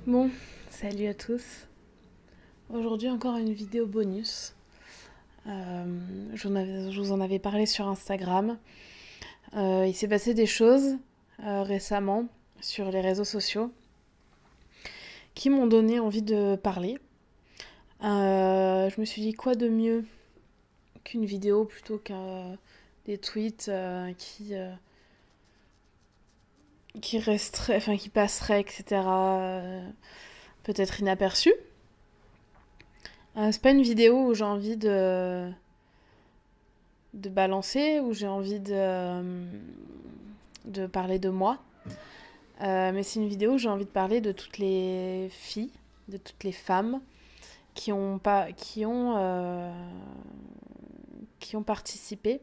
Bon, salut à tous. Aujourd'hui encore une vidéo bonus. Je vous en avais parlé sur Instagram. Il s'est passé des choses récemment sur les réseaux sociaux qui m'ont donné envie de parler. Je me suis dit quoi de mieux qu'une vidéo plutôt qu'un des tweets qui resteraient, enfin qui passeraient, etc. Peut-être inaperçus. C'est pas une vidéo où j'ai envie de balancer, où j'ai envie de parler de moi. Mais c'est une vidéo où j'ai envie de parler de toutes les filles, de toutes les femmes qui ont participé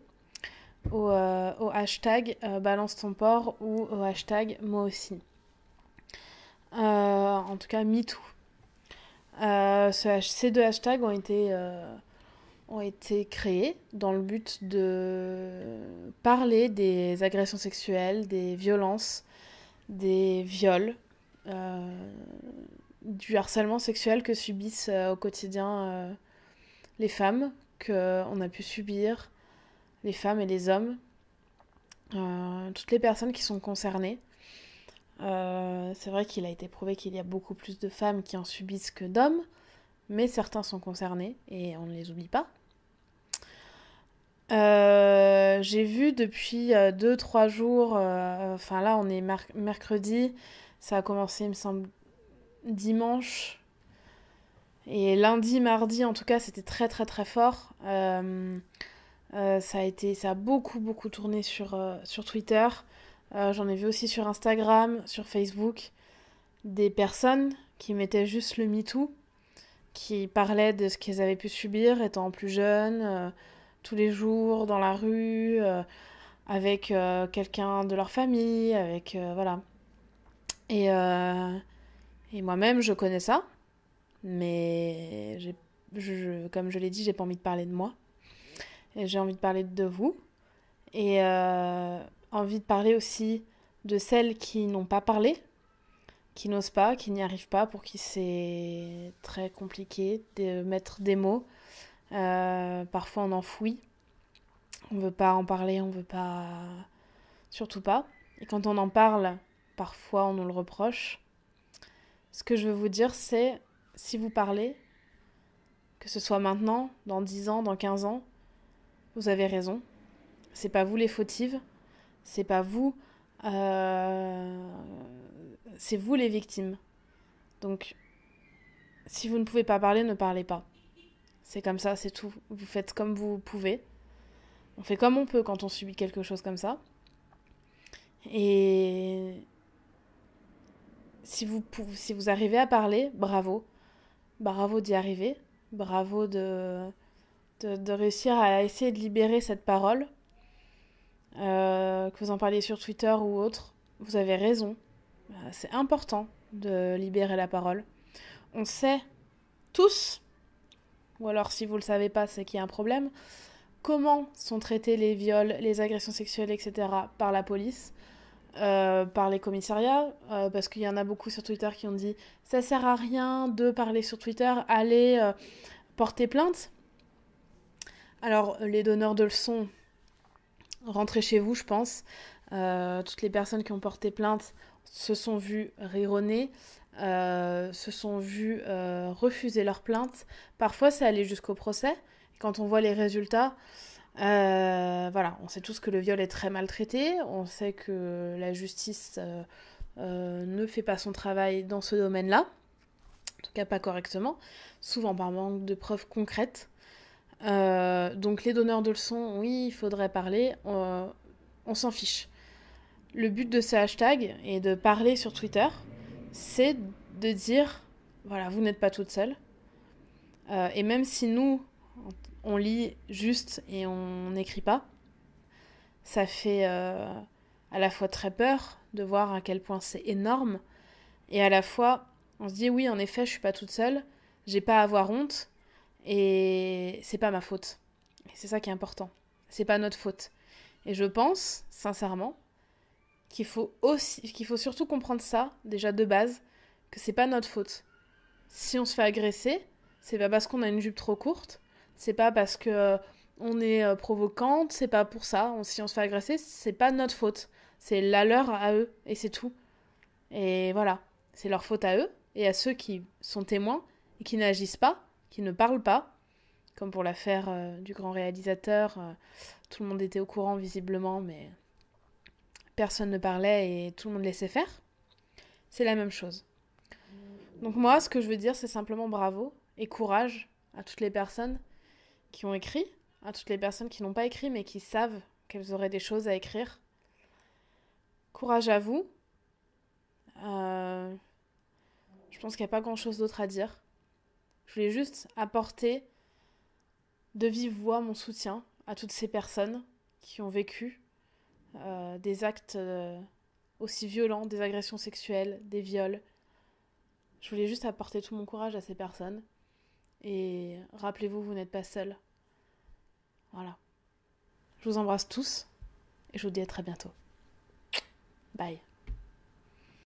au hashtag balance ton porc ou au hashtag moi aussi. En tout cas, MeToo. Ces deux hashtags ont été créés dans le but de parler des agressions sexuelles, des violences, des viols, du harcèlement sexuel que subissent au quotidien les femmes, qu'on a pu subir, les femmes et les hommes, toutes les personnes qui sont concernées. C'est vrai qu'il a été prouvé qu'il y a beaucoup plus de femmes qui en subissent que d'hommes, mais certains sont concernés et on ne les oublie pas. J'ai vu depuis 2-3 jours, enfin là on est mercredi, ça a commencé il me semble dimanche, et lundi, mardi en tout cas c'était très très très fort. Ça a beaucoup beaucoup tourné sur Twitter. J'en ai vu aussi sur Instagram, sur Facebook, des personnes qui mettaient juste le MeToo, qui parlaient de ce qu'elles avaient pu subir étant plus jeunes, tous les jours dans la rue, avec quelqu'un de leur famille, avec voilà. Et, euh, et moi-même, je connais ça, mais comme je l'ai dit, j'ai pas envie de parler de moi. Et j'ai envie de parler de vous. Et envie de parler aussi de celles qui n'ont pas parlé, qui n'osent pas, qui n'y arrivent pas, pour qui c'est très compliqué de mettre des mots. Parfois on enfouit, on veut pas en parler, on veut pas, surtout pas. Et quand on en parle, parfois on nous le reproche. Ce que je veux vous dire, c'est, si vous parlez, que ce soit maintenant, dans 10 ans, dans 15 ans, vous avez raison. C'est pas vous les fautives, c'est pas vous, euh, c'est vous les victimes. Donc, si vous ne pouvez pas parler, ne parlez pas. C'est comme ça, c'est tout. Vous faites comme vous pouvez. On fait comme on peut quand on subit quelque chose comme ça. Et si vous arrivez à parler, bravo. Bravo d'y arriver. Bravo de réussir à essayer de libérer cette parole. Que vous en parliez sur Twitter ou autre. Vous avez raison. C'est important de libérer la parole. On sait tous, ou alors si vous le savez pas, c'est qu'il y a un problème, comment sont traités les viols, les agressions sexuelles, etc. par la police, par les commissariats, parce qu'il y en a beaucoup sur Twitter qui ont dit ça sert à rien de parler sur Twitter, allez porter plainte. Alors les donneurs de leçons, rentrez chez vous, je pense. Toutes les personnes qui ont porté plainte se sont vues rironner, se sont vues refuser leur plainte. Parfois, c'est allé jusqu'au procès. Quand on voit les résultats, voilà, on sait tous que le viol est très maltraité. On sait que la justice ne fait pas son travail dans ce domaine-là. En tout cas, pas correctement. Souvent par manque de preuves concrètes. Donc les donneurs de leçons, oui, il faudrait parler. On s'en fiche. Le but de ce hashtag et de parler sur Twitter, c'est de dire, voilà, vous n'êtes pas toute seule. Et même si nous, on lit juste et on n'écrit pas, ça fait à la fois très peur de voir à quel point c'est énorme, et à la fois, on se dit, oui, en effet, je suis pas toute seule, j'ai pas à avoir honte, et c'est pas ma faute. Et c'est ça qui est important. C'est pas notre faute. Et je pense, sincèrement, qu'il faut surtout comprendre ça, déjà de base, que c'est pas notre faute. Si on se fait agresser, c'est pas parce qu'on a une jupe trop courte, c'est pas parce que on est provocante, c'est pas pour ça. Si on se fait agresser, c'est pas notre faute. C'est la leur à eux, et c'est tout. Et voilà, c'est leur faute à eux, et à ceux qui sont témoins, et qui n'agissent pas, qui ne parlent pas, comme pour l'affaire du grand réalisateur, tout le monde était au courant visiblement, mais personne ne parlait et tout le monde laissait faire. C'est la même chose. Donc moi, ce que je veux dire, c'est simplement bravo et courage à toutes les personnes qui ont écrit, à toutes les personnes qui n'ont pas écrit mais qui savent qu'elles auraient des choses à écrire. Courage à vous. Je pense qu'il n'y a pas grand-chose d'autre à dire. Je voulais juste apporter de vive voix mon soutien à toutes ces personnes qui ont vécu des actes aussi violents, des agressions sexuelles, des viols. Je voulais juste apporter tout mon courage à ces personnes. Et rappelez-vous, vous n'êtes pas seuls. Voilà. Je vous embrasse tous et je vous dis à très bientôt. Bye.